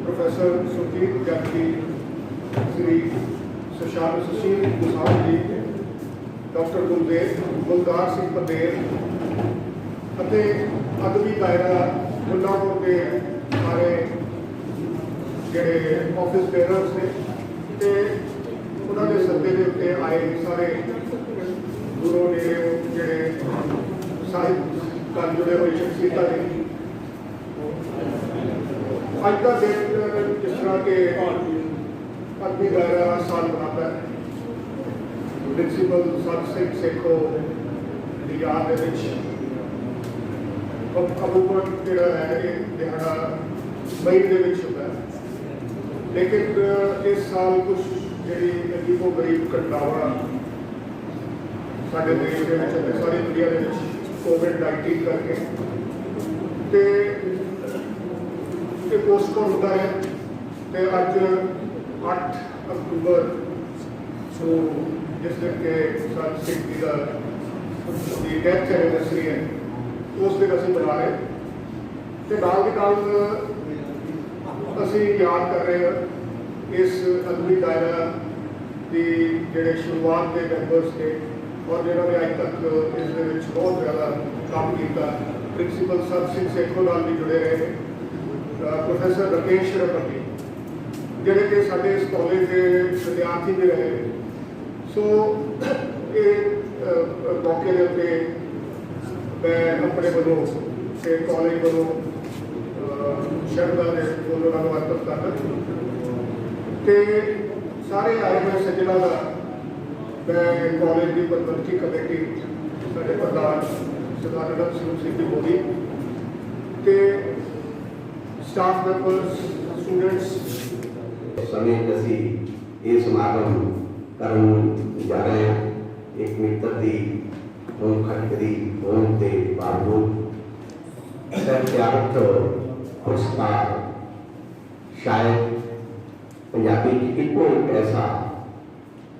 Professor Surjit Jain Shri Sushil गुसाल जी, doctor गुलदार सिंह पटेल ਅਤੇ ਅਦਬੀ ਦਾਇਰਾ ਮੁੱਲਾਂਪੁਰ ਦੇ ਸਾਰੇ ਜਿਹੜੇ ਆਫਿਸ ਬੇਅਰਰਸ ਨੇ ਤੇ ਉਹਨਾਂ ਦੇ ਸੱਦੇ ਦੇ ਉੱਤੇ ਆਏ ਸਾਰੇ ਦੂਰੋਂ ਨੇੜਿਓਂ ਜਿਹੜੇ ਸਾਹਿਤ ਨਾਲ ਜੁੜੇ ਹੋਏ ਸ਼ਖਸੀਅਤਾਂ ਨੇ। ਅੱਜ ਦਾ ਦਿਨ ਜਿਸ ਤਰ੍ਹਾਂ ਕਿ ਅਦਬੀ ਦਾਇਰਾ ਸਾਲ ਮਨਾਉਂਦਾ ਹੈ, ਪ੍ਰਿੰਸੀਪਲ ਸਤ ਸਿੰਘ ਸੇਖੋਂ ਦੀ ਯਾਦ ਦੇ ਵਿੱਚ ਅਬੂਬਕਰ ਜਿਹੜਾ ਹੈ ਇਹ ਦਿਹਾੜਾ ਮਈ ਦੇ ਵਿੱਚ ਹੁੰਦਾ ਹੈ। ਲੇਕਿਨ ਇਸ ਸਾਲ ਕੁਝ ਜਿਹੜੀ ਅਜੀਬੋ ਗਰੀਬ ਘਟਨਾਵਾਂ ਸਾਡੇ ਦੇਸ਼ ਦੇ ਵਿੱਚ ਅਤੇ ਸਾਰੀ ਦੁਨੀਆ ਦੇ ਵਿੱਚ ਕੋਵਿਡ-19 ਕਰਕੇ ਤੇ ਇਹ ਪੋਸਟਪੋਨ ਹੁੰਦਾ ਹੈ ਤੇ ਅੱਜ 8 ਅਕਤੂਬਰ ਨੂੰ ਜਿਸ ਦਿਨ ਕਿ ਸਤ ਸਿੰਘ ਜੀ ਦੀ ਡੈਥ ਐਨੀਵਰਸਰੀ ਹੈ ਉਸ ਦਿਨ ਅਸੀਂ ਮਨਾ ਰਹੇ ਤੇ ਨਾਲ ਦੀ ਨਾਲ ਅਸੀਂ ਯਾਦ ਕਰ ਰਹੇ ਹਾਂ ਇਸ ਅਦਬੀ ਦਾਇਰਾ ਦੀ ਜਿਹੜੇ ਸ਼ੁਰੂਆਤ ਦੇ ਮੈਂਬਰਸ ਨੇ ਔਰ ਜਿਹਨਾਂ ਨੇ ਅੱਜ ਤੱਕ ਇਸ ਦੇ ਵਿੱਚ ਬਹੁਤ ਜ਼ਿਆਦਾ ਕੰਮ ਕੀਤਾ। ਪ੍ਰਿੰਸੀਪਲ ਸਤ ਸਿੰਘ ਸੇਖੋਂ ਨਾਲ ਵੀ ਜੁੜੇ ਰਹੇ ਨੇ, ਪ੍ਰੋਫੈਸਰ ਰਾਕੇਸ਼ ਰਪਟੀ ਜਿਹੜੇ ਕਿ ਸਾਡੇ ਇਸ ਕਾਲਜ ਦੇ ਵਿਦਿਆਰਥੀ ਵੀ ਰਹੇ। ਸੋ ਇਹ ਮੌਕੇ ਦੇ ਉੱਤੇ मैं अपने वालों से कॉलेज वालों शरदा के बोलों का अर्पण करना तो सारे आए हुए सज्जना का मैं कॉलेज की प्रबंधकी कमेटी साढ़े प्रधान सरदार रतन सिंह की बोली तो स्टाफ मैंबर्स स्टूडेंट्स समेत असी ये समागम करन जा रहे हैं। एक मित्र की खटकरी होने के बावजूद साहित्यार्थ पुरस्कार शायद पंजाबी की इको एक ऐसा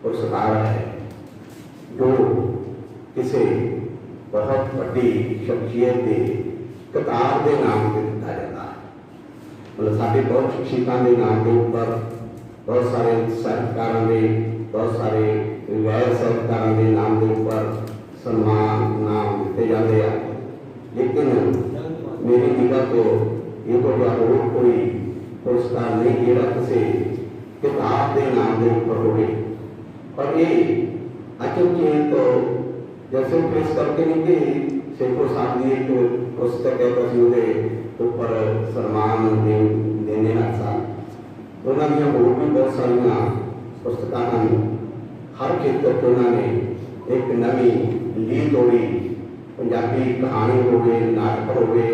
पुरस्कार है जो किसी बहुत बड़ी शख्सियत के किताब के नाम से दिता जाता है। मतलब साढ़े बहुत शख्सियतों के नाम के ऊपर बहुत सारे साहित्यकारों के बहुत सारे गैर साहित्यकारों के नाम के ऊपर सम्मान नाम दिते जाते हैं। लेकिन मेरी निगाह तो ये तो और कोई पुरस्कार नहीं जोड़ा किसी किताब के नाम के ऊपर हो। और ये अचनचेत तो जैसे प्रेस करके नहीं कि शेखो साहब की एक पुस्तक है तो उसके ऊपर सम्मान देने हर साल उन्होंने होर भी बहुत सारिया पुस्तकां हर खेत्र से उन्होंने एक नवी लीड होगी। पंजाबी कहानी हो गई, नाटक हो गए,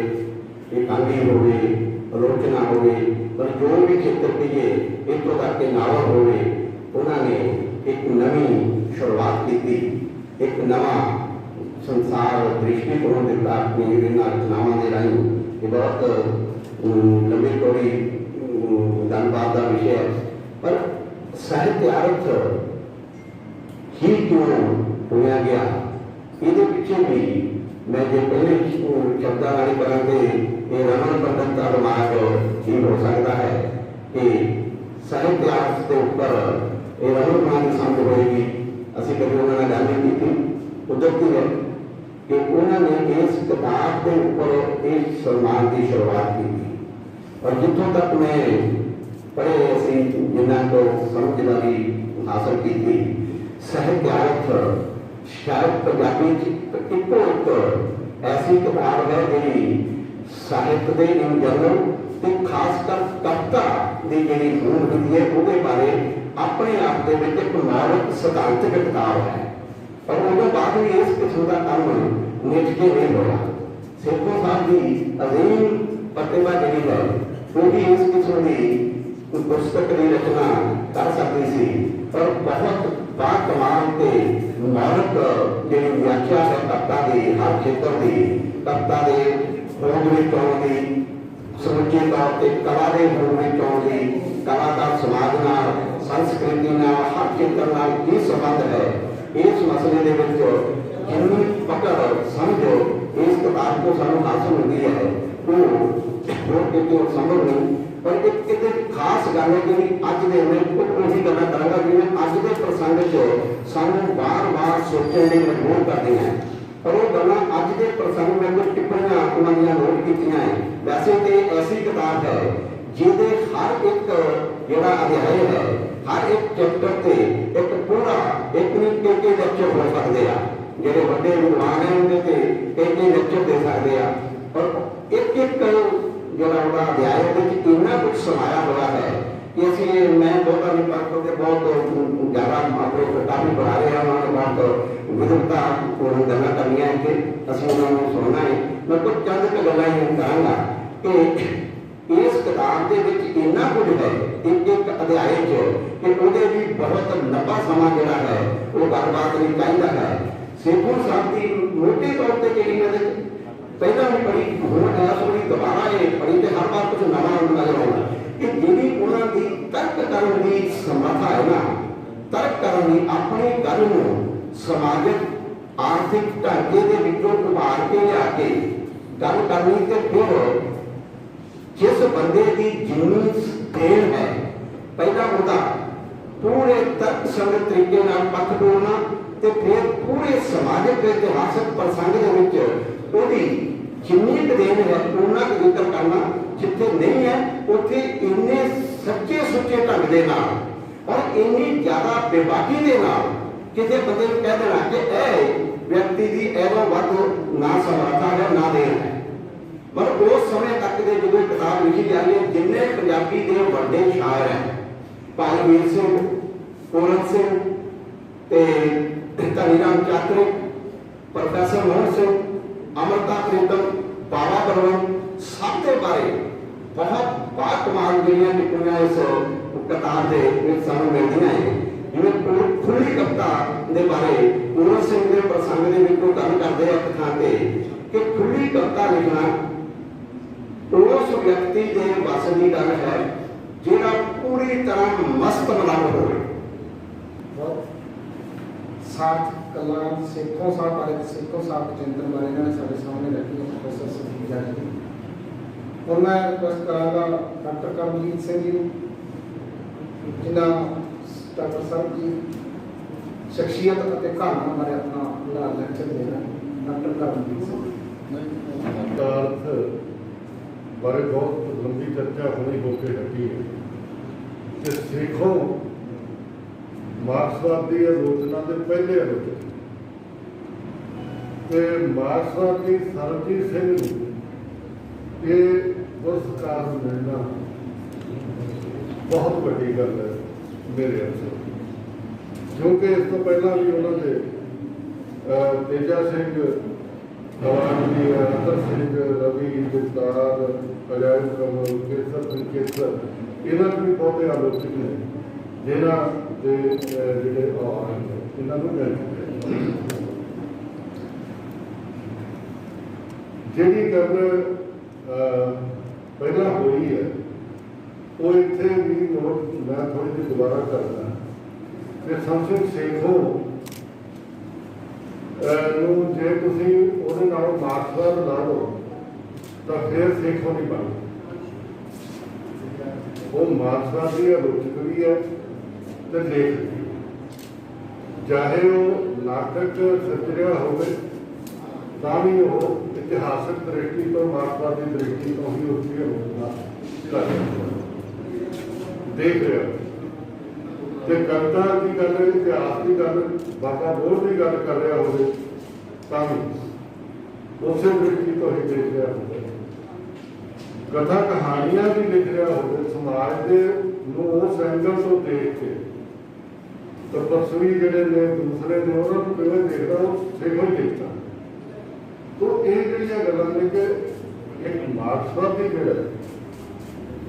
एकांगी हो गई, आलोचना हो गई, पर जो भी क्षेत्र के लिए इतों तक के नावल हो गए उन्होंने एक नवी शुरुआत की थी, एक नवा संसार दृष्टिकोण दिता अपनी रचनावां के राही। ये बहुत लंबी चौड़ी गलबात का विषय है, पर साहित्य अर्थ ही क्यों होया गया ये पिछे भी मैं जो पहले शब्दावली करा ये रमन पंडित का दिमाग ही हो सकता है कि साहित्य अर्थ के ऊपर ये रमन मान की समझ होएगी। असी कभी उन्होंने गल नहीं की कुदरती है कि उन्होंने इस किताब के ऊपर इस सम्मान की शुरुआत की थी। और जितों तक मैं पढ़े असी जिन्होंने को समझदारी हासिल की थी साहित्य अर्थ शायद पंजाबी इको एक ऐसी किताब है जी साहित्य के इन जनरल तो खासकर कविता की जी मूल विधि है वो बारे अपने आप के एक मौलिक सिद्धांतक किताब है। और उसके बाद भी इस किस्म का काम निजके नहीं होया। सेखों साहब की अजीम प्रतिभा जी है वो भी इस किस्म की पुस्तक की रचना कर सकती थी, पर बहुत बाकमाल के मौलिक जी व्याख्या है कविता की हर क्षेत्र की कविता के होंद में आउण की समुचे तौर पर कला के होंद में आउण की कला का समाज संस्कृति हर क्षेत्र की संबंध है। इस मसले के जिन्नी पकड़ समझ इस किताब को सानू हासिल होती है वो कितनी संभव नहीं। पर एक कितने खास गल है कि अज दे मैं उही गल्लां करांगा जिवें अज दे प्रसंग च सानू बार-बार सोचण लई मजबूर करदियां हैं। पर वो गल्लां अज दे प्रसंग में कुछ टिप्पणियां उन्हां दीयां नोट कीतियां हैं। वैसे तो ऐसी किताब है जिहदे हर एक जिहड़ा अध्याय है हर एक चैप्टर से एक पूरा एक नहीं कई लेक्चर हो सकते हैं। जिहड़े वड्डे विद्वान हैं उन्हें ते कई लेक्चर दे सकते हैं। और एक जिहड़ा उहदा अध्याय है इन्ना कुछ समाया हुआ है कि असीं मैं बहुता नहीं पढ़ बहुत ज़्यादा अपने काफ़ी पढ़ा रहे हैं। उन्होंने बहुत विविधता पूर्ण गल्लां करनियां कि असीं उन्होंने सुनना है। मैं कुछ चंद क गल्लां ही करांगा कि इस किताब के विच इन्ना कुछ है एक अध्याय च कि उहदे भी बहुत लंबा समा जिहड़ा है वो गलबात नहीं चाहिदा है। सेखों साहब की मोटे तौर पर जी मैं पहला भी पढ़ी हुण इस वारी दोबारा ये पढ़ी तो हर बार कुछ नवा नजर आउंदा कि जिहड़ी उन्हां दी तर्क करन दी समर्था है ना तर्क करन दी अपनी गल नूं समाजिक आर्थिक ढांचे दे विचों उभार के लिया के गल करनी ते फिर जिस बंदे की जिन्नी देन है पहला उहदा पूरे तर्क संगत तरीके नाल पक्ष बोलना ते फिर पूरे समाजिक इतिहासक प्रसंग दे विच उहदी जिन्नी देन है उन्ना का जिक्र करना जिथे नहीं है उत्थे इन्ने सच्चे सुच्चे ढंग दे नाल और इन्नी ज्यादा बेबाकी दे नाल किसी बंदे को कह देना कि व्यक्ति की एवं वध ना समर्था है ना देन है। पर उस समय तक के जो किताब लिखी जा रही है जिन्ने पंजाबी के बड़े शायर हैं भाई वीर सिंह पूरन सिंह धनीराम चातरिक प्रोफैसर मोहन सिंह अमृता प्रीतम बाबा बलवंत सब के बारे बहुत बाकमाल जिहड़ियां टिप्पणियां इस किताब के सानू मिलदियां हैं। जिवें खुली कविता के बारे पूरन सिंह के प्रसंग के विचों गल करदे हैं एक थां ते कि खुली कविता लिखना उस व्यक्ति के वस की गल है जिहड़ा पूरी तरह मस्त मलंग होवे। साथ कलाम सेखों साहब बारे सेखों साहब चिंतन बारे इन्होंने सारे सामने रखी है प्रोफेसर सतीजा जी। और मैं रिक्वेस्ट करांगा डॉक्टर करमजीत सिंह जी जिन्हें डॉक्टर साहब की शख्सियत और कहानी बारे अपना पूरा लेक्चर देना। डॉक्टर करमजीत सिंह अर्थ बारे बहुत लंबी चर्चा होनी होकर हटी है कि सिखों मार्क्सवाद की आलोचना के पहले आलोचक मार्क्सवाद की सरबजीत सिंह ये पुरस्कार मिलना बहुत बड़ी गल है मेरे अनुसार। क्योंकि इस तो पहला भी उन्होंने तेजा सिंह जी अतर सिंह रवि गुप्तार अजायब कमल केसर सिंह केसर इन्होंने भी बहुत आलोचक ने जिन्हों के जोड़े इन्होंने मिल चुके जी गल पहला हुई है वो इतने भी नोट मैं थोड़ी जी दोबारा करना कि संत सेखों जे तुसी उहदे नाल मार्क्सवाद ला लो तो फिर सेखों नहीं बन वो मार्क्सवाद की आलोचक भी है तो लेख चाहे वो नाटक सचरिया हो भी वो इतिहासक दृष्टि तो मार्क्सवादी दृष्टि तो ही उसकी आलोचना देख रहे हो। कविता की गल इतिहास की गल बाबा बोल की गल कर रहा हो उस दृष्टि तो ही देख रहा हो। कथा कहानियां भी लिख रहा हो समाज के उस एंगल तो देख के तपस्वी जड़े ने दूसरे ने उन्होंने किवें देखता वो सेखों ही देखता। तो ये जड़ियां गल्लां ने कि एक मार्क्सवादी जिहड़ा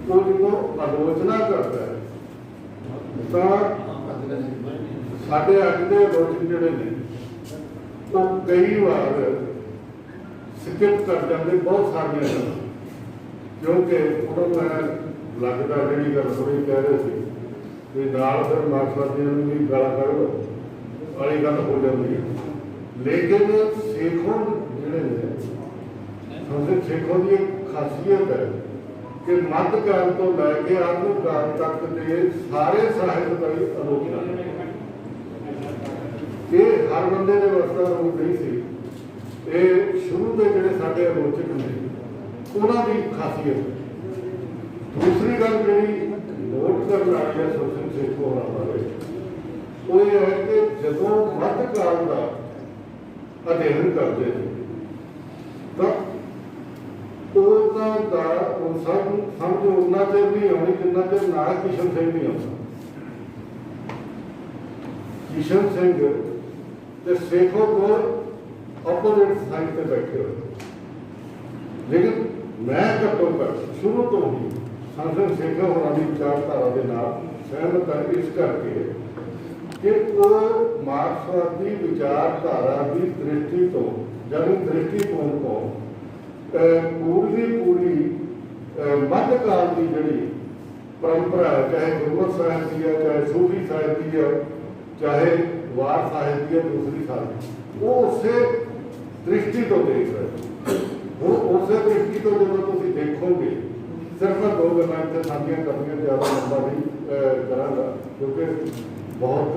वो जो आलोचना करता है तो साढ़े अज के आलोचक जोड़े ने वो कई बार स्किप कर जाते बहुत सारिया गल्लां क्योंकि उन्होंने लगता जी गल थोड़ी कह रहे थे कि नाल फिर मार्क्सवादियों भी गाला कढ़ लो वाली गल हो जाती है लेकिन सेखों जिहड़े ने संसद सेखों की एक खासियत है कि मध्यकाल तो लैके आधुनिक काल तक के सारे साहित्य की आलोचना ये हर बंदे ने वस्ता रूप नहीं सी। ये शुरू के जोड़े साडे आलोचक ने उन्हों की खासियत है। दूसरी गल जी नोट करने वाली है संसद सेखों बारे वो ये है कि जदों मध्यकाल का अध्ययन करते थे तो समझ उन्ना चेर नहीं आनी जिन्ना चेर ना किशन सिंह नहीं आता। किशन सिंह ते सेखों को अपोजिट साइड पे बैठे हुए, लेकिन मैं घट्टो घट शुरू तो ही संसद सेखों होरानी विचारधारा के नाल सहमत है इस करके कि वो मार्क्सवादी विचारधारा की दृष्टि तो यानी दृष्टिकोण को पूरी पूरी मध्यकाल की जी परंपरा है, चाहे गुरमत साहिब की है, चाहे सूफी साहिब की है, चाहे वार साहिब की है, दूसरी साहिब वो उसे दृष्टि तो देख रहे वो उस दृष्टि तो जो तुम देखोगे सिर्फ मैं दो गल्लां इत्थे साझियां करनियां ज़्यादा लंबा नहीं करांगा क्योंकि बहुत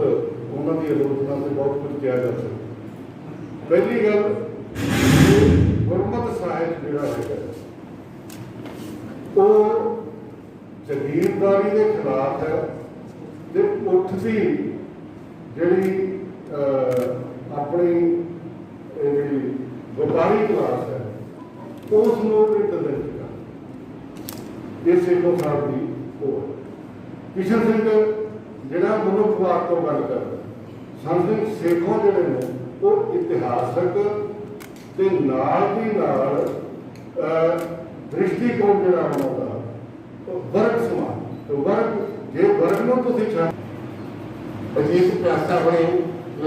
उन्होंने की आलोचना से बहुत कुछ किया जा सकता। पहली गल गुरमत साहिब जिहड़ा है वो जगीरदारी के खिलाफ है ते उठती जिहड़ी अपनी जिहड़ी व्यापारी क्लास है उसनूं रिप्रेजेंट कर ये सेखों साहब की वो किशन सिंह जिहड़ा मनुखवाद तो गल करदा संसद सेखों जिहड़े ने वो इतिहासक ते नाल दी नाल दृष्टिकोण जिहड़ा उन्हां दा वर्ग समान तो वर्ग जे वर्ग नूं तुसीं छड्ड अजीत प्यासा होए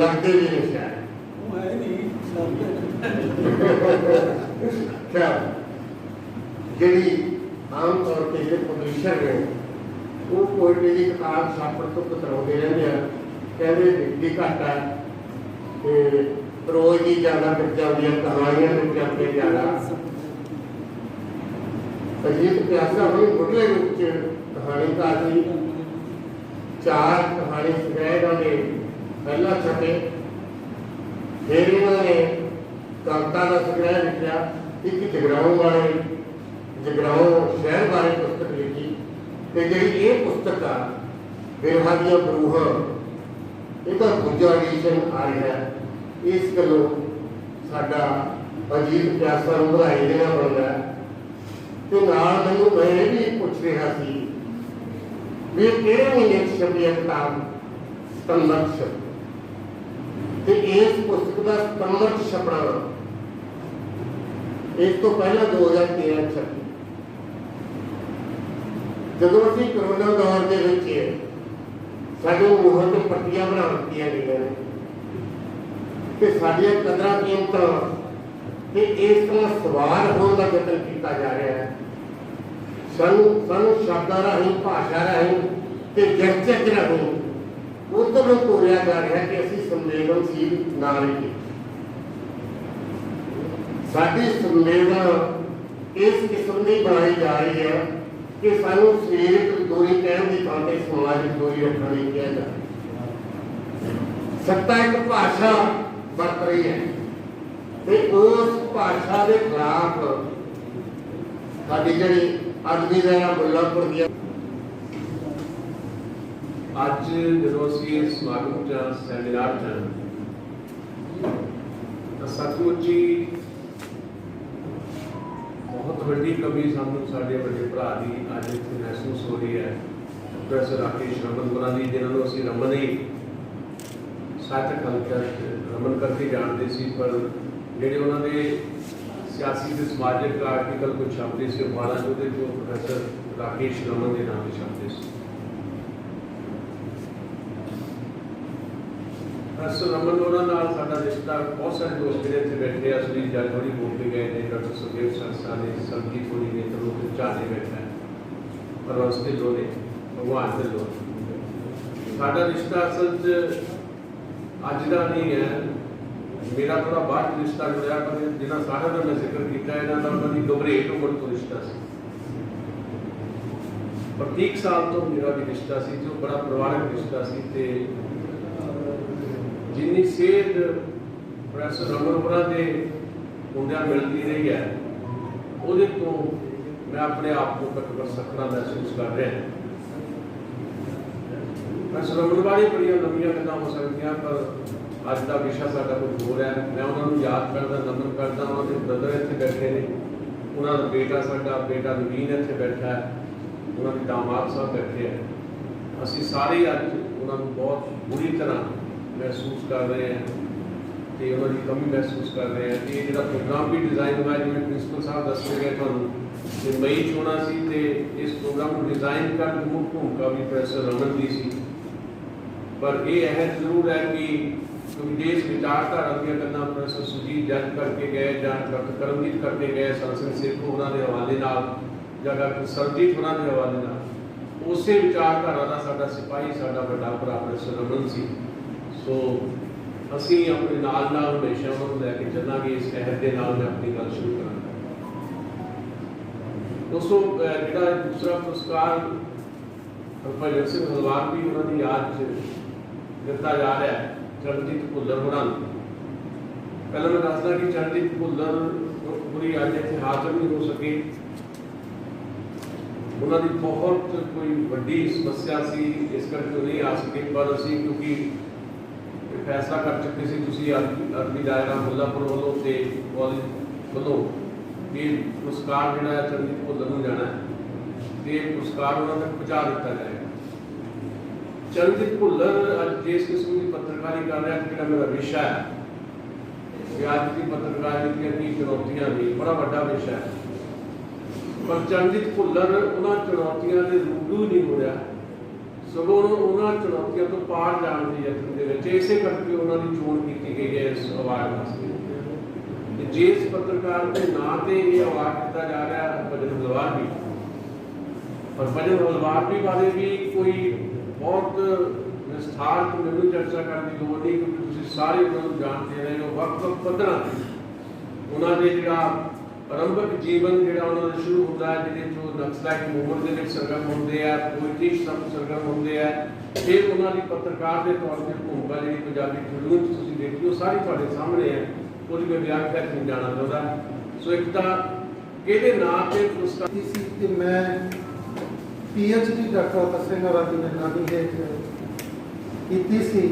लगदे भी नहीं शायद जिहड़ी आम तौर पर जो पब्लिशर ने वो पोइट्री की किताब छापण तो कतराउंदे रहंदे आ कहंदे बिकदी घट है ते रोज ही ज़्यादा बिक जांदियां कहानियां बिक जांदियां ज़्यादा। अजीत प्यासा होई मुढ़ले रूप च कहानीकार सी 4 कहानी संग्रह ने पहला छपे फिर इन्होंने कविता का संग्रह लिखा एक जगराओं वाले जगराओं शहर बारे पुस्तक लिखी तो जी ये पुस्तक आ बिरहा दियां बरूहां इसका दूजा एडिशन आ रहा है इस गलों साडा अजीत प्यासा नूं बधाई देना बनता है। तो नाल मैनूं मैं भी पूछ रहा सी भी किहड़े महीने छपी है किताब स्तंभक शब्द ते इस पुस्तक का स्तंभक छपना इस तो पहला 2013 छपी जदों असीं कोरोना दौर के विच साडे मूहां ते पट्टियां बना दित्तियां गईयां ने कि साडियां कदरां कीमतां ते इस तरह सवार होने का यतन किया जा रहा है। सानू शब्दां राहीं भाषा राहीं ते जगजग राहीं उधर नूं तोरिया जा रहा है कि असीं संवेदनशील ना रहीए। साडी संवेदना इस किस्म की बनाई जा रही है कि सानू सरीरक दूरी कहने की थां ते समाजिक दूरी रखने की कहा जा रहा है। सत्ता एक भाषा बरत रही है ते उस भाषा के खिलाफ साडी जिहड़ी अदबी ज़रा मुल्लापुर दी अज जो असी समागम च सैमीनार च सचमुच ही बहुत वड्डी कमी सानू साडे वड्डे भरा दी अज इत्थे महसूस हो रही है। प्रोफैसर राकेश रमन होरां दी जिन्हां नूं असीं रमन ही साहित्यक हलका रमन करके जानते सी पर जिहड़े उन्हां दे सियासी ते समाजिक आर्टिकल कुछ छपदे सी अखबारां च उहदे चों प्रोफैसर राकेश रमन के नाम ते छपदे सी। प्रोफैसर रमन होरां नाल साडा रिश्ता बहुत सारे दोस्त जिहड़े इत्थे बैठे आ सुनील जट होरी बोल के गए ने डॉक्टर सुखदेव सरसा ने सरबजीत होरी ने तरलोक चाहते बैठा है और उसके लोने भगवान के लोने साडा रिश्ता असल च अज का नहीं है मेरा थोड़ा बाद रिश्ता जुड़ा, पर जिन्होंने सारा का मैं जिक्र किया इन्हों का उन्होंने घबरेट उम्र तो रिश्ता से, पर 30 साल तो मेरा भी रिश्ता सी जो बड़ा परिवारक रिश्ता सी। ते जिन्नी सेहत प्रोफैसर रमन होरां दे हुंदियां मिलती रही है, ਉਹਦੇ ਤੋਂ मैं अपने आप को घट सकना महसूस कर रहा। प्रोफैसर रमन बारे बड़ियां लंबियां गल्लां हो सकदियां, पर अज का विषय साडा कुछ हो रहा है। मैं उन्होंने याद करदा, नमन करदा। उन्होंने ब्रदर इत्थे बैठे ने, उन्होंने बेटा साडा बेटा नवीन इत्थे बैठा है, उन्होंने दामाद साहब बैठे हैं। असी सारे अज उन्होंने बहुत बुरी तरह महसूस कर रहे हैं तो उन्होंने कमी महसूस कर रहे हैं। ये जो प्रोग्राम भी डिजाइन हुआ जिवें प्रिंसिपल साहब दस गए तुहानूं कि मई चोणां सी ते इस प्रोग्राम को डिजाइन करन दी मुख्य भूमिका भी प्रोफैसर रमन दी सी। पर यह अहद जरूर है कि क्योंकि देश विचारधारा दी गल्लां प्रोफैसर सुजीत जज करके गए जां डॉक्टर करमजीत करके गए, संसद सेवक होरां दे हवाले नाल जां डॉक्टर सरजीत होरां दे हवाले नाल उसे विचारधारा का साडा सिपाही साडा वड्डा भरा प्रोफैसर रमन सी। सो असी अपने नाल हमेशा उन्होंने लैके चलांगे। इस अहद के नाल मैं अपनी गल शुरू करांगा। दोस्तों, जिहड़ा दूसरा पुरस्कार भजन सिंह हलवार भी उन्होंने याद दिता जा रहा है चरणजीत भुल्लर होरां नूं। पहले मैं दसदा कि चरणजीत भुल्लर पूरी अज इत्थे हाज़र नहीं हो सके। उन्होंने बहुत कोई वड्डी समस्या सी, इस करके नहीं आ सके। पर असी क्योंकि फैसला कर चुके सी, तुसीं अरबी दायरा मुल्लापुर वालों ते कॉलेज वालों ये पुरस्कार जिहड़ा है चरणजीत भुल्लर नूं जाना है ते पुरस्कार उन्हां तक पहुँचा दिता जाएगा। चरणजीत भुल्लर अज जिस किस्म की पत्रकारी कर रहा है, जिहड़ा मेरा विषय है कि अज की पत्रकारी दी की चुनौतियां ने, बड़ा वड्डा विषय है। पर चरणजीत भुल्लर उन्हां चुनौतियां दे रूबरू नहीं हो रहा, सगों उन्होंने चुनौतियों तो पार जाने के यत्न के इसे करके उन्होंने चोण की गई है इस अवार्ड वास्ते। जिस पत्रकार के नाम से ये अवार्ड दिता जा रहा है भजन हलवार भी, और भजन हलवार भी बारे भी कोई बहुत विस्तार तो मैनू चर्चा करने की लोड़ नहीं, क्योंकि तुसीं सारे उन्होंने जानते रहे हो। वक्त पद्धरां उन्होंने जिहड़ा आरंभक जीवन जिहड़ा उन्होंने शुरू होता है, जिहदे नक्सलाइट मूवमेंट के सरगर्म होंगे है, पोइट्री शब्द सरगर्म होंगे है, फिर उन्होंने पत्रकार के तौर पर भूमिका जी पंजाबी ट्रिब्यून तुसीं देखी, सारी तुहाडे सामने है, कुछ मैं व्याख्या नहीं जाना चाहता। सो एक तो किहदे नाम से पुरस्कार कि मैं PhD डॉक्टर तसिंह होरां दी निगरानी हेठ कीती सी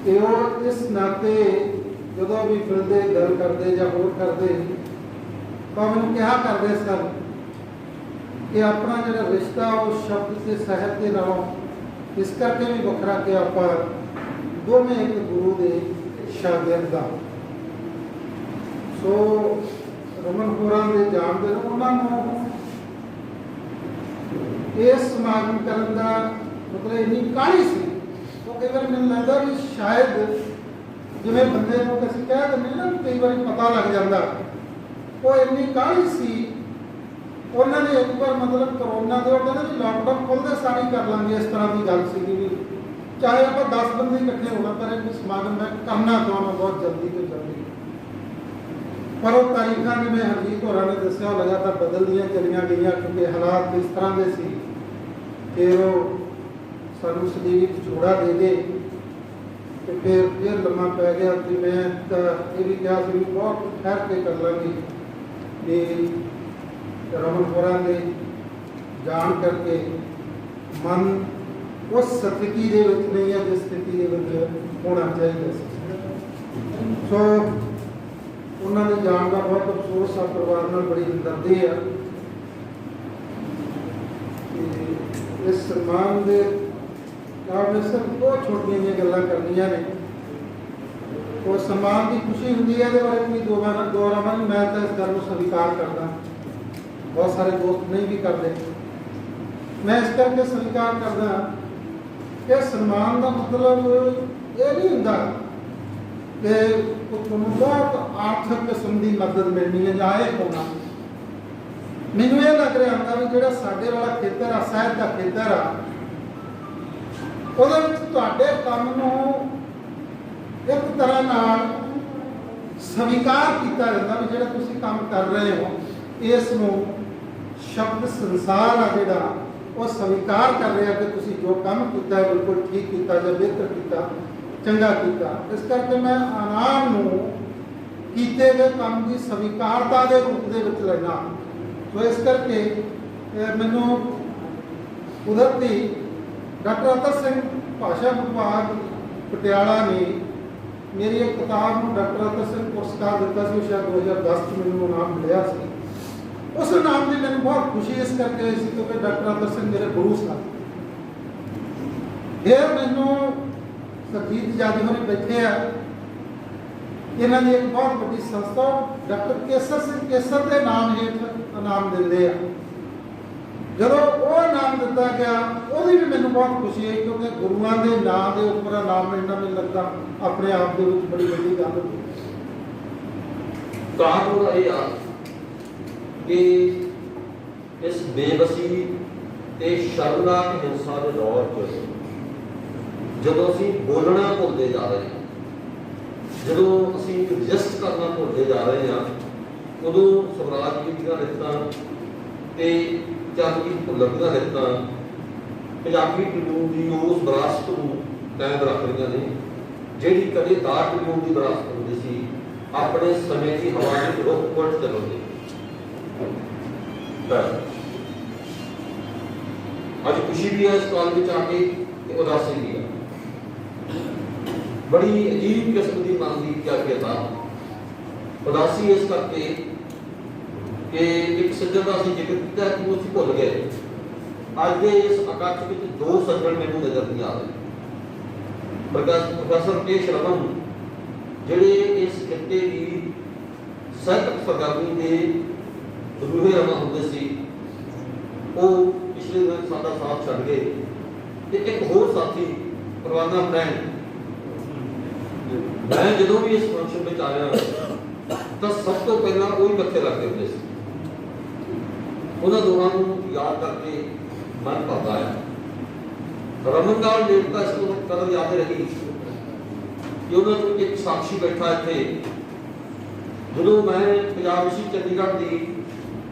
ते ओह इस नाते जदों भी मिलते गल करते या होर करते तो मैनूं कहा करते सन कि अपना जिहड़ा रिश्ता वो शब्द से साहित्य के नालों इस करके भी वखरा कि आपां दोवें एक गुरु के शागिर्द हाँ। सो रमन होरां दे जानदे उन्होंने इस समागम करन दा मतलब इन्नी काहली सी, तो कई बार मैनूं लगदा भी शायद जिवें बंदे को असीं कह दिंदे ना कई बार पता लग जाता, वो इन्नी काहली सी। उन्होंने एक बार मतलब करोना के कहते भी लॉकडाउन खुलते सारी कर लेंगे, इस तरह की गल सी भी चाहे आप 10 बंदे इकट्ठे होना पर एक समागम मैं करना चाहना बहुत जल्दी तो जल्दी। पर वो तारीखा जिवें हरजीत होरां ने दस्सिया लगातार बदलदियां चलियां गईयां क्योंकि हालात इस तरह के सी। फिर वो सानूं सलीवी चूड़ा दे गए तो फिर लम्मा पै गया कि मैं ये भी कहा कि बहुत ठहर के कर लेंगे कि रमन होरां ने जान करके मन उस स्थिति के नहीं है जिस स्थिति के होना चाहिए। सो उन्होंने जान का बहुत अफसोस आ, परिवार में बड़ी हमदर्दी है। इस सम्मान के मैं सिर्फ दो छोटियां जी गल्लां करनियां ने। तो सम्मान की खुशी होंगी है बारे कोई दोहरावा नहीं, मैं तो इस गल को स्वीकार करता, बहुत सारे दोस्त नहीं भी करते। मैं इस करके स्वीकार करदा कि सम्मान का मतलब ये नहीं होंदा कि तुहानूं बहुत आर्थिक किस्म की मदद मिलनी है या ये होना। मैनूं ये लग रहा होंदा भी जिहड़ा साडे वाला खेतर आ, साहित्य का खेतर आ, ਉਹਦੇ ਵਿੱਚ ਤੁਹਾਡੇ ਕੰਮ ਨੂੰ ਇੱਕ ਤਰ੍ਹਾਂ ਨਾਲ ਸਵੀਕਾਰ ਕੀਤਾ ਜਾਂਦਾ ਵੀ ਜਿਹੜਾ ਤੁਸੀਂ ਕੰਮ ਕਰ ਰਹੇ ਹੋ ਇਸ ਨੂੰ ਸ਼ਬਦ ਸੰਸਾਰ ਆ ਜਿਹੜਾ ਉਹ ਸਵੀਕਾਰ ਕਰ ਰਿਹਾ ਕਿ ਤੁਸੀਂ ਜੋ ਕੰਮ ਕੀਤਾ ਹੈ ਬਿਲਕੁਲ ਠੀਕ ਕੀਤਾ ਜਾਂ ਬਿਹਤਰ ਕੀਤਾ, ਚੰਗਾ ਕੀਤਾ। ਇਸ ਕਰਕੇ ਮੈਂ ਆਰਾਮ ਨੂੰ ਕੀਤੇ ਗਏ ਕੰਮ ਦੀ ਸਵੀਕਾਰਤਾ ਦੇ ਰੂਪ ਦੇ ਵਿੱਚ ਲੈਣਾ। ਸੋ ਇਸ ਕਰਕੇ ਮੈਨੂੰ ਕੁਦਰਤੀ ਡਾਕਟਰ ਅਤਰ ਸਿੰਘ ਭਾਸ਼ਾ ਵਿਭਾਗ ਪਟਿਆਲਾ ਨੇ ਮੇਰੀ ਇੱਕ ਕਿਤਾਬ ਨੂੰ ਡਾਕਟਰ ਅਤਰ ਸਿੰਘ ਪੁਰਸਕਾਰ ਦਿੱਤਾ ਸੀ। ਸ਼ਾਇਦ 2010 ਚ ਮੈਨੂੰ ਇਨਾਮ ਮਿਲਿਆ ਸੀ। ਉਸ ਇਨਾਮ ਦੀ ਮੈਨੂੰ ਬਹੁਤ ਖੁਸ਼ੀ ਇਸ ਕਰਕੇ ਹੋਈ ਸੀ ਕਿਉਂਕਿ ਡਾਕਟਰ ਅਤਰ ਸਿੰਘ ਮੇਰੇ ਗੁਰੂ ਸਨ। ਫਿਰ ਮੈਨੂੰ ਸਰਜੀਤ ਜਾਦੀ ਹੋਣੀ ਬੈਠੇ ਆ, ਇਹਨਾਂ ਦੀ ਇੱਕ ਬਹੁਤ ਵੱਡੀ ਸੰਸਥਾ ਡਾਕਟਰ ਕੇਸਰ ਸਿੰਘ ਕੇਸਰ ਦੇ ਨਾਮ ਹੇਠ ਇਨਾਮ ਦਿੰਦੇ ਆ। ਜਦੋਂ ਉਹ ਇਨਾਮ ਦਿੱਤਾ ਗਿਆ ਉਹਦੀ ਵੀ ਮੈਨੂੰ ਬਹੁਤ ਖੁਸ਼ੀ ਹੋਈ ਕਿਉਂਕਿ ਗੁਰੂਆਂ ਦੇ ਨਾਂ ਦੇ ਉੱਪਰ ਇਨਾਮ ਮਿਲਣਾ ਮੈਨੂੰ ਲੱਗਦਾ ਆਪਣੇ ਆਪ ਦੇ ਵਿੱਚ ਬੜੀ ਵੱਡੀ ਗੱਲ ਹੁੰਦੀ। ਕਾਰਨ ਇਹ ਆ ਕਿ ਇਸ ਬੇਬਸੀ ਤੇ ਸ਼ਰਮਨਾਕ ਹਿੰਸਾ ਦੇ ਦੌਰ 'ਚ ਜਦੋਂ ਅਸੀਂ ਬੋਲਣਾ ਭੁੱਲਦੇ ਜਾ ਰਹੇ ਹਾਂ, ਜਦੋਂ ਅਸੀਂ ਰਜਿਸਟ ਕਰਨਾ ਭੁੱਲਦੇ ਜਾ ਰਹੇ ਹਾਂ, ਉਦੋਂ ਸਵਰਾਜ ਜੀ ਦੀਆਂ ਲਿਖਤਾਂ ਤੇ ਚੰਦਗੀ ਭੁੱਲਰ ਦੀਆਂ ਲਿਖਤਾਂ ਪੰਜਾਬੀ ਟ੍ਰਿਬਿਊਨ ਦੀ ਉਸ ਵਿਰਾਸਤ ਨੂੰ ਕਾਇਮ ਰੱਖ ਰਹੀਆਂ ਨੇ ਜਿਹੜੀ ਕਦੇ ਦਾ ਟ੍ਰਿਬਿਊਨ ਦੀ ਵਿਰਾਸਤ ਹੁੰਦੀ ਸੀ, ਆਪਣੇ ਸਮੇਂ ਦੀ ਹਵਾ ਵਿੱਚ ਰੁੱਖ ਪੁੱਟ ਚੱਲਦੇ। ਅੱਜ ਖੁਸ਼ੀ ਵੀ ਹੈ ਇਸ ਕਾਲ ਵਿੱਚ ਆ ਕੇ ਤੇ ਉਦਾਸੀ ਵੀ ਹੈ। ਬੜੀ ਅਜੀਬ ਕਿਸਮ ਦੀ ਮਨ ਦੀ ਕਿਆਤਾ। ਉਦਾਸੀ ਇਸ ਕਰਕੇ ਕਿ ਇੱਕ ਸੱਜਣ ਦਾ ਅਸੀਂ ਜ਼ਿਕਰ ਕੀਤਾ ਕਿ ਉਹ ਅਸੀਂ ਭੁੱਲ ਗਏ। ਅੱਜ ਦੇ ਇਸ ਇਕੱਠ ਵਿੱਚ ਦੋ ਸੱਜਣ ਮੈਨੂੰ ਨਜ਼ਰ ਨਹੀਂ ਆ ਰਹੇ। ਪ੍ਰੋਫੈਸਰ ਕੇ ਸ਼ਰਮਨ ਜਿਹੜੇ ਇਸ ਖਿੱਤੇ ਦੀ ਸਾਹਿਤਕ ਸਰਗਰਮੀ ਦੇ ਰੂਹੇ ਰਵਾ ਹੁੰਦੇ ਸੀ, ਉਹ ਪਿਛਲੇ ਦਿਨ ਸਾਡਾ ਸਾਥ ਛੱਡ ਗਏ। ਤੇ ਇੱਕ ਹੋਰ ਸਾਥੀ ਪਰਵਾਨਾ ਫਰੈਂਡ, ਮੈਂ ਜਦੋਂ ਵੀ ਇਸ ਫੰਕਸ਼ਨ ਵਿੱਚ ਆਇਆ ਤਾਂ ਸਭ ਤੋਂ ਪਹਿਲਾਂ ਉਹੀ ਮੱਥੇ ਰੱਖਦੇ ਹੁੰਦੇ ਸੀ। ਉਹਨਾਂ ਦੋਹਾਂ ਨੂੰ ਯਾਦ ਕਰਕੇ ਮਨ ਭਰਦਾ ਹੈ। ਰਮਨ ਨਾਲ ਨੇੜਤਾ ਇਸ ਤੋਂ ਕਦਰ ਯਾਦ ਰਹੀ ਕਿ ਉਹਨਾਂ ਨੂੰ ਇੱਕ ਸਾਖੀ ਬੈਠਾ ਇੱਥੇ। ਜਦੋਂ ਮੈਂ ਪੰਜਾਬ ਯੂਨੀਵਰਸਿਟੀ ਚੰਡੀਗੜ੍ਹ ਦੀ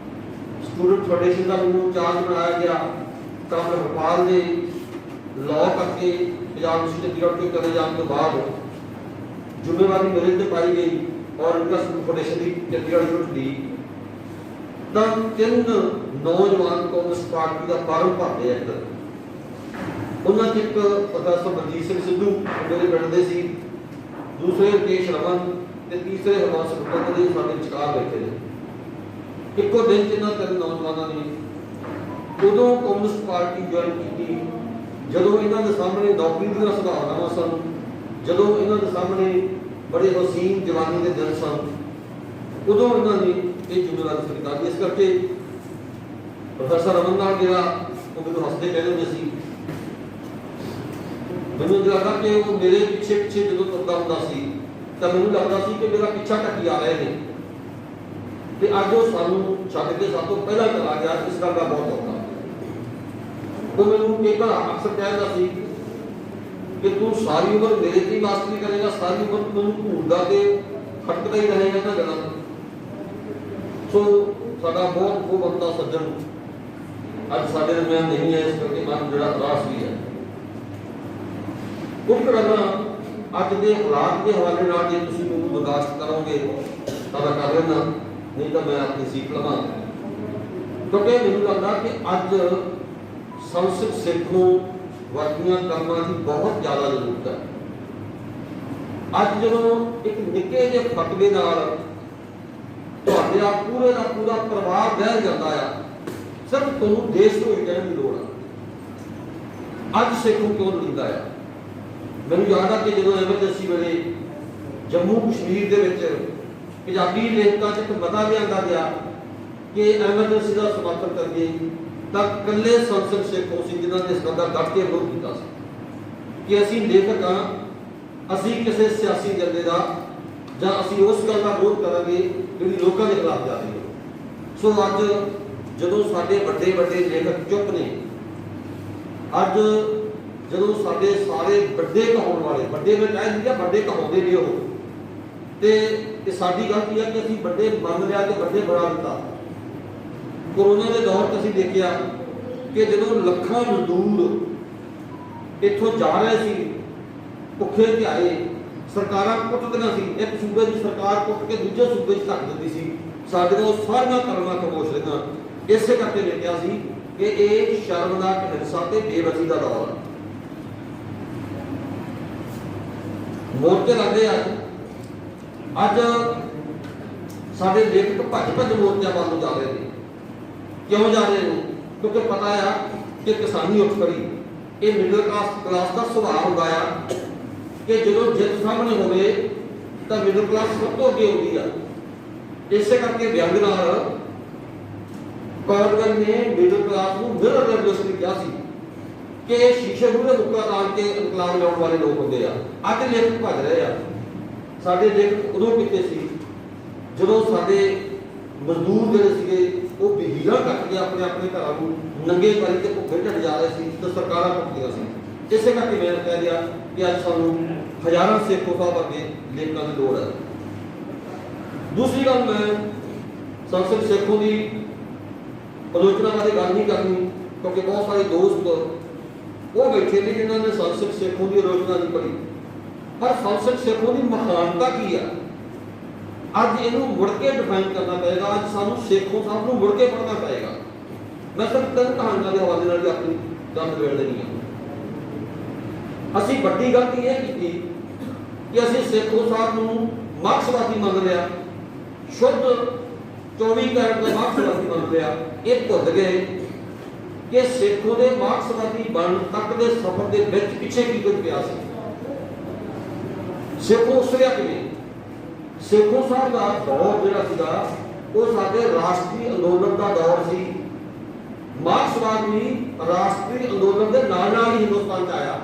ਸਟੂਡੈਂਟ ਫੈਡਰੇਸ਼ਨ ਦਾ ਮੈਨੂੰ ਇੰਚਾਰਜ ਬਣਾਇਆ ਗਿਆ ਤਾਂ ਹਰਪਾਲ ਦੇ ਲਾਅ ਕਰਕੇ ਪੰਜਾਬ ਯੂਨੀਵਰਸਿਟੀ ਚੰਡੀਗੜ੍ਹ ਤੋਂ ਚਲੇ ਜਾਣ ਤੋਂ ਬਾਅਦ ਜ਼ਿੰਮੇਵਾਰੀ ਮੇਰੇ ਤੇ ਪਾਈ ਗਈ ਔਰ ਇਨਕਾ ਸਟੂਡੈਂਟ ਫੈਡਰੇਸ਼ਨ ਦੀ ਚੰਡੀਗੜ੍ਹ ਯੂਨਿਟ ਦੀ ਤਾਂ 3 ਨੌਜਵਾਨ ਕਾਂਗਰਸ ਪਾਰਟੀ ਦਾ ਫਾਰਮ ਭਰਦੇ ਇੱਕ। ਉਹਨਾਂ 'ਚ ਇੱਕ ਪ੍ਰੋਫੈਸਰ ਮਨਜੀਤ ਸਿੰਘ ਸਿੱਧੂ ਮੇਰੇ ਪਿੰਡ ਦੇ ਸੀ, ਦੂਸਰੇ ਰਕੇਸ਼ ਰਮਨ ਤੇ ਤੀਸਰੇ ਹਰਬੰਸ ਗੁਪਤਾ ਦੇ ਸਾਡੇ ਵਿਚਕਾਰ ਬੈਠੇ ਨੇ। ਇੱਕੋ ਦਿਨ 'ਚ ਇਹਨਾਂ 3 ਨੌਜਵਾਨਾਂ ਨੇ ਉਦੋਂ ਕਾਂਗਰਸ ਪਾਰਟੀ ਜੁਆਇਨ ਕੀਤੀ ਜਦੋਂ ਇਹਨਾਂ ਦੇ ਸਾਹਮਣੇ ਨੌਕਰੀ ਦੀਆਂ ਸੰਭਾਵਨਾਵਾਂ ਸਨ, ਜਦੋਂ ਇਹਨਾਂ ਦੇ ਸਾਹਮਣੇ ਬੜੇ ਹਸੀਨ ਜਵਾਨੀ ਦੇ ਦਿਨ ਸਨ, ਉਦੋਂ ਇਹਨਾਂ ਨੇ ਇਹ ਜ਼ਿੰਮੇਵਾਰੀ ਸਵੀਕਾਰ। ਇਸ ਕਰਕੇ ਪ੍ਰੋਫੈਸਰ ਰਮਨ ਨਾਲ ਜਿਹੜਾ ਉਹ ਮੈਨੂੰ ਹੱਸਦੇ ਕਹਿੰਦੇ ਹੁੰਦੇ ਸੀ, ਮੈਨੂੰ ਲੱਗਦਾ ਕਿ ਉਹ ਮੇਰੇ ਪਿੱਛੇ ਜਦੋਂ ਤੁਰਦਾ ਹੁੰਦਾ ਸੀ ਤਾਂ ਮੈਨੂੰ ਲੱਗਦਾ ਸੀ ਕਿ ਮੇਰਾ ਪਿੱਛਾ ਢੱਕੀ ਆ ਰਹੇ ਨੇ ਤੇ ਅੱਜ ਉਹ ਸਾਨੂੰ ਛੱਡ ਕੇ ਸਭ ਤੋਂ ਪਹਿਲਾਂ ਚਲਾ ਗਿਆ। ਇਸ ਗੱਲ ਦਾ ਬਹੁਤ ਔਖਾ। ਉਹ ਮੈਨੂੰ ਇੱਕ ਅਕਸਰ ਕਹਿੰਦਾ ਸੀ ਕਿ ਤੂੰ ਸਾਰੀ ਉਮਰ ਮੇਰੇ ਤੇ ਮਾਸਟਰੀ ਕਰੇਗਾ, ਸਾਰੀ ਉਮਰ ਤੈਨੂੰ ਘੂਰਦਾ ਤੇ ਖਟਕਦਾ ਹੀ ਰਹੇਗਾ ਇਹਨਾਂ ਗੱਲਾਂ ਨੂੰ। ਸੋ ਸਾਡਾ ਬਹੁਤ ਉਹ ਬੰਦਾ ਸੱਜਣ ਅੱਜ ਸਾਡੇ ਦਰਮਿਆਨ ਨਹੀਂ ਹੈ, ਇਸ ਕਰਕੇ ਮਨ ਜਿਹੜਾ ਉਦਾਸ ਵੀ ਹੈ। ਕੁਝ ਗੱਲਾਂ ਅੱਜ ਦੇ ਹਾਲਾਤ ਦੇ ਹਵਾਲੇ ਨਾਲ ਜੇ ਤੁਸੀਂ ਮੈਨੂੰ ਬਰਦਾਸ਼ਤ ਕਰੋਗੇ ਤਾਂ ਮੈਂ ਕਰ ਲੈਣਾ, ਨਹੀਂ ਤਾਂ ਮੈਂ ਆਪਣੀ ਸੀਟ ਲਵਾਂ। ਕਿਉਂਕਿ ਮੈਨੂੰ ਲੱਗਦਾ ਕਿ ਅੱਜ ਸੰਸਦ ਸਿੱਖ ਨੂੰ ਵਰਤੀਆਂ ਕਰਮਾਂ ਦੀ ਬਹੁਤ ਜ਼ਿਆਦਾ ਜ਼ਰੂਰਤ ਹੈ। ਅੱਜ ਜਦੋਂ ਇੱਕ ਨਿੱਕੇ ਜਿਹੇ ਫਤਵੇ ਨਾਲ ਤੁਹਾਡੇ ਆ ਪੂਰੇ ਦਾ ਪੂਰਾ ਪਰਿਵਾਰ ਬਹਿ ਜਾਂਦਾ ਆ, ਸਿਰਫ ਤੁਹਾਨੂੰ ਦੇਸ਼ ਤੋਂ ਹੀ ਕਹਿਣ ਦੀ ਲੋੜ ਆ। ਅੱਜ ਸਿੱਖ ਨੂੰ ਕਿਉਂ ਲੜਦਾ ਆ? ਮੈਨੂੰ ਯਾਦ ਆ ਕਿ ਜਦੋਂ ਐਮਰਜੈਂਸੀ ਵੇਲੇ ਜੰਮੂ ਕਸ਼ਮੀਰ ਦੇ ਵਿੱਚ ਪੰਜਾਬੀ ਲੇਖਕਾਂ 'ਚ ਇੱਕ ਮਤਾ ਲਿਆਂਦਾ ਗਿਆ ਕਿ ਐਮਰਜੈਂਸੀ ਦਾ ਸਮਰਥਨ ਕਰਕੇ ਤਾਂ ਇਕੱਲੇ ਸੰਸਦ ਸਿੱਖ ਸੀ ਜਿਨ੍ਹਾਂ ਨੇ ਇਸ ਗੱਲ ਦਾ ਡਟ ਕੇ ਵਿਰੋਧ ਕੀਤਾ ਸੀ ਕਿ ਅਸੀਂ ਲੇਖਕ ਹਾਂ, ਅਸੀਂ ਕਿਸੇ ਸਿਆਸੀ ਜਰਦੇ ਦਾ ਜਾਂ ਅਸੀਂ ਉਸ ਗੱਲ ਦਾ ਵਿਰੋਧ ਕਰਾਂਗੇ ਜਿਹੜੀ ਲੋਕਾਂ ਦੇ ਖਿਲਾਫ ਜਾ ਰਹੀ ਹੈ। ਸੋ ਅੱਜ ਜਦੋਂ ਸਾਡੇ ਵੱਡੇ ਵੱਡੇ ਲੇਖਕ ਚੁੱਪ ਨੇ, ਅੱਜ ਜਦੋਂ ਸਾਡੇ ਸਾਰੇ ਵੱਡੇ ਕਹਾਉਣ ਵਾਲੇ, ਵੱਡੇ ਮੈਂ ਕਹਿ ਦਿੰਦਾ ਵੱਡੇ ਕਹਾਉਂਦੇ ਨੇ ਉਹ, ਤੇ ਇਹ ਸਾਡੀ ਗਲਤੀ ਹੈ ਕਿ ਅਸੀਂ ਵੱਡੇ ਮੰਨ ਲਿਆ ਤੇ ਵੱਡੇ ਬਣਾ ਦਿੱਤਾ। ਕੋਰੋਨਾ ਦੇ ਦੌਰ 'ਚ ਅਸੀਂ ਦੇਖਿਆ ਕਿ ਜਦੋਂ ਲੱਖਾਂ ਮਜ਼ਦੂਰ ਇੱਥੋਂ ਜਾ ਰਹੇ ਸੀ ਭੁੱਖੇ ਧਿਆਏ, ਸਰਕਾਰਾਂ ਕੁੱਟਦੀਆਂ ਸੀ, ਇੱਕ ਸੂਬੇ ਦੀ ਸਰਕਾਰ ਕੁੱਟ ਕੇ ਦੂਜੇ ਸੂਬੇ 'ਚ ਧੱਕ ਦਿੰਦੀ ਸੀ, ਸਾਡੀਆਂ ਉਹ ਸਾਰੀਆਂ ਕਰਮਾਂ ਖਾਮੋਸ਼ ਰਹੀਆਂ। ਇਸੇ ਕਰਕੇ ਲਿਖਿਆ ਸੀ ਕਿ ਇਹ ਸ਼ਰਮਨਾਕ ਹਿੰਸਾ ਤੇ ਬੇਬਸੀ ਦਾ ਦੌਰ। ਮੋਰਚੇ ਲੱਗਦੇ ਅੱਜ ਸਾਡੇ ਲੇਖਕ ਭੱਜ ਮੋਰਚਿਆਂ ਵੱਲ ਨੂੰ ਜਾ ਰਹੇ ਨੇ। ਕਿਉਂ ਜਾ ਰਹੇ ਨੇ? ਕਿਉਂਕਿ ਪਤਾ ਆ ਕਿ ਕਿਸਾਨੀ ਉੱਠ ਖੜੀ। ਇਹ ਮਿਡਲ ਕਲਾਸ ਦਾ ਸੁਭਾਅ ਹੁੰਦਾ ਆ ਕਿ ਜਦੋਂ ਜਿੱਤ ਸਾਹਮਣੇ ਹੋਵੇ ਤਾਂ ਮਿਡਲ ਕਲਾਸ ਸਭ ਤੋਂ ਅੱਗੇ ਹੁੰਦੀ ਆ। ਇਸੇ ਕਰਕੇ ਵਿਅੰਗ ਨਾਲ ਕਾਰਗਰ ਨੇ ਮਿਡਲ ਕਲਾਸ ਨੂੰ ਮਿਰਰ ਰੈਵੋਲੂਸ਼ਨ ਕਿਹਾ ਸੀ ਕਿ ਇਹ ਸ਼ੀਸ਼ੇ ਮੂਹਰੇ ਮੁੱਕਾ ਤਾਣ ਕੇ ਇਨਕਲਾਬ ਲਿਆਉਣ ਵਾਲੇ ਲੋਕ ਹੁੰਦੇ ਆ। ਅੱਜ ਲੇਖਕ ਭੱਜ ਰਹੇ ਆ। ਸਾਡੇ ਲੇਖਕ ਉਦੋਂ ਕਿਤੇ ਸੀ ਜਦੋਂ ਸਾਡੇ ਮਜ਼ਦੂਰ ਜਿਹੜੇ ਸੀਗੇ ਉਹ ਬਹੀਰਾਂ ਕੱਟ ਕੇ ਆਪਣੇ ਘਰਾਂ ਨੂੰ ਨੰਗੇ ਪੈਰੀ ਤੇ ਭੁੱਖੇ ਢੱਡ ਜਾ ਰਹੇ ਸੀ ਤੇ ਸਰਕਾਰਾਂ ਭੁਗਤੀਆਂ ਸੀ। ਇਸੇ ਕਰਕੇ ਮੈਂ ਕਹਿ ਰਿਹਾ ਕਿ ਅੱਜ ਸਾਨੂੰ ਹਜ਼ਾਰਾਂ ਸੇਖੋਂ ਸਾਹਿਬ ਵਰਗੇ ਲੇਖਕਾਂ ਦੀ ਲੋੜ ਹੈ। ਦੂਸਰੀ ਗੱਲ, ਮੈਂ ਸੰਸਦ ਸੇਖੋਂ ਦੀ ਆਲੋਚਨਾ ਬਾਰੇ ਗੱਲ ਨਹੀਂ ਕਰਨੀ ਕਿਉਂਕਿ ਬਹੁਤ ਸਾਰੇ ਦੋਸਤ ਉਹ ਬੈਠੇ ਨੇ ਜਿਨ੍ਹਾਂ ਨੇ ਸੰਸਦ ਸੇਖੋਂ ਦੀ ਆਲੋਚਨਾ ਨਹੀਂ ਪੜ੍ਹੀ। ਪਰ ਸੰਸਦ ਸੇਖੋਂ ਦੀ ਮਹਾਨਤਾ ਕੀ ਆ, ਅੱਜ ਇਹਨੂੰ ਮੁੜ ਕੇ ਡਿਫਾਈਨ ਕਰਨਾ ਪਏਗਾ। ਅੱਜ ਸਾਨੂੰ ਸੇਖੋਂ ਸਾਹਿਬ ਨੂੰ ਮੁੜ ਕੇ ਪੜ੍ਹਨਾ ਪਏਗਾ। ਮੈਂ ਸਿਰਫ 3 ਕਹਾਣੀਆਂ ਦੇ ਹਵਾਲੇ ਨਾਲ ਹੀ ਆਪਣੀ ਗੱਲ ਨਿਬੇੜ ਦੇਣੀ ਹੈ। ਅਸੀਂ ਵੱਡੀ ਗਲਤੀ ਇਹ ਕੀਤੀ ਕਿ ਅਸੀਂ ਸੇਖੋਂ ਸਾਹਿਬ ਨੂੰ ਮਾਰਕਸਵਾਦੀ ਮੰਨ ਲਿਆ, ਸ਼ੁੱਧ 24 ਕੈਰਟ ਦਾ ਮਾਰਕਸਵਾਦੀ ਮੰਨ ਲਿਆ। ਇਹ ਭੁੱਲ ਗਏ ਕਿ ਸੇਖੋਂ ਦੇ ਮਾਰਕਸਵਾਦੀ ਬਣਨ ਤੱਕ ਦੇ ਸਫ਼ਰ ਦੇ ਵਿੱਚ ਪਿੱਛੇ ਕੀ ਕੁਝ ਪਿਆ ਸੀ। ਸੇਖੋਂ ਉਸਰਿਆ ਕਿਵੇਂ? ਸੇਖੋਂ ਸਾਹਿਬ ਦਾ ਦੌਰ ਜਿਹੜਾ ਸੀਗਾ ਉਹ ਸਾਡੇ ਰਾਸ਼ਟਰੀ ਅੰਦੋਲਨ ਦਾ ਦੌਰ ਸੀ। ਮਾਰਕਸਵਾਦ ਵੀ ਰਾਸ਼ਟਰੀ ਅੰਦੋਲਨ ਦੇ ਨਾਲ ਨਾਲ ਹੀ ਹਿੰਦੁਸਤਾਨ 'ਚ ਆਇਆ।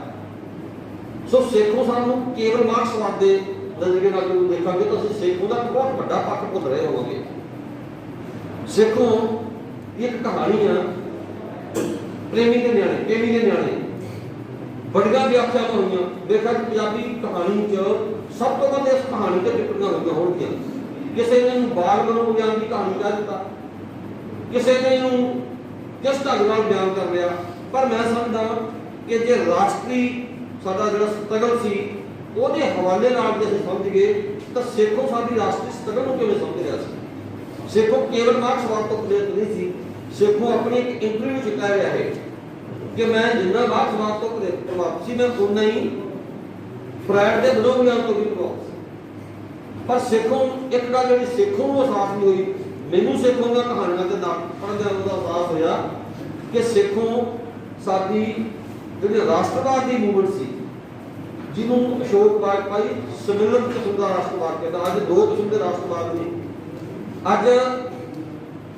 ਸੋ ਸੇਖੋਂ ਸਾਹਿਬ ਨੂੰ ਕੇਵਲ ਮਾਰਕਸਵਾਦ ਦੇ ਨਜ਼ਰੀਏ ਨਾਲ ਜਦੋਂ ਦੇਖਾਂਗੇ ਤਾਂ ਅਸੀਂ ਸੇਖੋਂ ਦਾ ਬਹੁਤ ਵੱਡਾ ਪੱਖ ਭੁੱਲ ਰਹੇ ਹੋਵਾਂਗੇ। ਸੇਖੋਂ ਦੀ ਇੱਕ ਕਹਾਣੀ ਆ, ਪ੍ਰੇਮੀ ਦੇ ਨਿਆਣੇ ਬੜੀਆਂ ਵਿਆਖਿਆਵਾਂ ਹੋਈਆਂ। ਦੇਖਿਆ ਕਿ ਪੰਜਾਬੀ ਕਹਾਣੀ 'ਚ ਸਭ ਤੋਂ ਵੱਧ ਇਸ ਕਹਾਣੀ ਤੇ ਟਿੱਪਣੀਆਂ ਹੋਈਆਂ ਹੋਣਗੀਆਂ। ਕਿਸੇ ਨੇ ਇਹਨੂੰ ਬਾਲ ਮਨੋਵਿਗਿਆਨ ਦੀ ਕਹਾਣੀ ਕਹਿ ਦਿੱਤਾ, ਕਿਸੇ ਨੇ ਇਹਨੂੰ ਕਿਸ ਢੰਗ ਨਾਲ ਬਿਆਨ ਕਰ ਲਿਆ। ਪਰ ਮੈਂ ਸਮਝਦਾ ਕਿ ਜੇ ਰਾਸ਼ਟਰੀ ਸਾਡਾ ਜਿਹੜਾ ਸਟਰਗਲ ਸੀ ਉਹਦੇ ਹਵਾਲੇ ਨਾਲ ਜੇ ਅਸੀਂ ਸਮਝ ਗਏ ਤਾਂ ਸੇਖੋਂ ਸਾਡੀ ਰਾਸ਼ਟਰੀ ਸਟਰਗਲ ਨੂੰ ਕਿਵੇਂ ਸਮਝ ਰਿਹਾ ਸੀ। ਸੇਖੋਂ ਕੇਵਲ ਮਾਰਕਸਵਾਦ ਤੋਂ ਪ੍ਰੇਰਿਤ ਨਹੀਂ ਸੀ। ਸੇਖੋਂ ਆਪਣੀ ਇੱਕ ਇੰਟਰਵਿਊ 'ਚ ਕਹਿ ਰਿਹਾ ਹੈ ਕਿ ਮੈਂ ਜਿੰਨਾ ਮਾਰਕਸਵਾਦ ਤੋਂ ਪ੍ਰਭਾਵਿਤ ਸੀ ਮੈਂ ਉਨਾ ਹੀ ਫਰਾਇਡ ਦੇ ਮਨੋਵਿਗਿਆਨ ਤੋਂ ਵੀ ਪ੍ਰਭਾਵਿਤ ਸੀ। ਪਰ ਸੇਖੋਂ ਇੱਕ ਗੱਲ ਜਿਹੜੀ ਸੇਖੋਂ ਨੂੰ ਅਹਿਸਾਸ ਨਹੀਂ ਹੋਈ, ਮੈਨੂੰ ਸੇਖੋਂ ਦੀਆਂ ਕਹਾਣੀਆਂ ਤੇ ਨਾਲ ਪੜ੍ਹਦਿਆਂ ਉਹਦਾ ਅਹਿਸਾਸ ਹੋਇਆ ਕਿ ਸੇਖੋਂ ਸਾਡੀ ਜਿਹੜੀ ਰਾਸ਼ਟਰਵਾਦ ਦੀ ਮੂਵਮੈਂਟ ਸੀ, ਜਿਹਨੂੰ ਅਸ਼ੋਕ ਵਾਜਪਾਈ ਸਮਿਲਨ ਕਿਸਮ ਦਾ ਰਾਸ਼ਟਰਵਾਦ ਕਹਿੰਦਾ। ਅੱਜ 2 ਕਿਸਮ ਦੇ ਰਾਸ਼ਟਰਵਾਦ ਨੇ। ਅੱਜ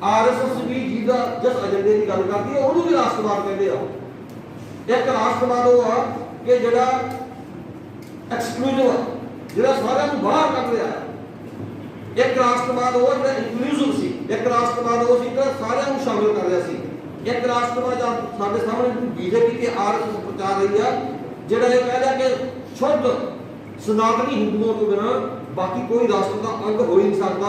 ਆਰਐਸਐਸ ਵੀ ਜਿਹਦਾ ਜਿਸ ਏਜੰਡੇ ਦੀ ਗੱਲ ਕਰਦੀ ਹੈ ਉਹਨੂੰ ਵੀ ਰਾਸ਼ਟਰਵਾਦ ਕਹਿੰਦੇ ਆ। ਇੱਕ ਰਾਸ਼ਟਰਵਾਦ ਉਹ ਆ ਕਿ ਜਿਹੜਾ ਐਕਸਕਲੂਸਿਵ ਆ, ਜਿਹੜਾ ਸਾਰਿਆਂ ਨੂੰ ਬਾਹਰ ਕੱਢ ਰਿਹਾ। ਇੱਕ ਰਾਸ਼ਟਰਵਾਦ ਉਹ ਜਿਹੜਾ ਇਨਕਲੂਸਿਵ ਸੀ। ਇੱਕ ਰਾਸ਼ਟਰਵਾਦ ਉਹ ਸੀ ਜਿਹੜਾ ਸਾਰਿਆਂ ਨੂੰ ਸ਼ਾਮਿਲ ਕਰ ਰਿਹਾ ਸੀ। ਇੱਕ ਰਾਸ਼ਟਰਵਾਦ ਸਾਡੇ ਸਾਹਮਣੇ ਬੀਜੇਪੀ ਤੇ ਆਰਐਸਐਸ ਪ੍ਰਚਾਰ ਰਹੀ ਆ, ਜਿਹੜਾ ਇਹ ਕਹਿ ਰਿਹਾ ਕਿ ਸ਼ੁੱਧ ਸਨਾਤਨੀ ਹਿੰਦੂਆਂ ਤੋਂ ਬਿਨਾਂ ਬਾਕੀ ਕੋਈ ਰਾਸ਼ਟਰ ਦਾ ਅੰਗ ਹੋ ਹੀ ਨਹੀਂ ਸਕਦਾ।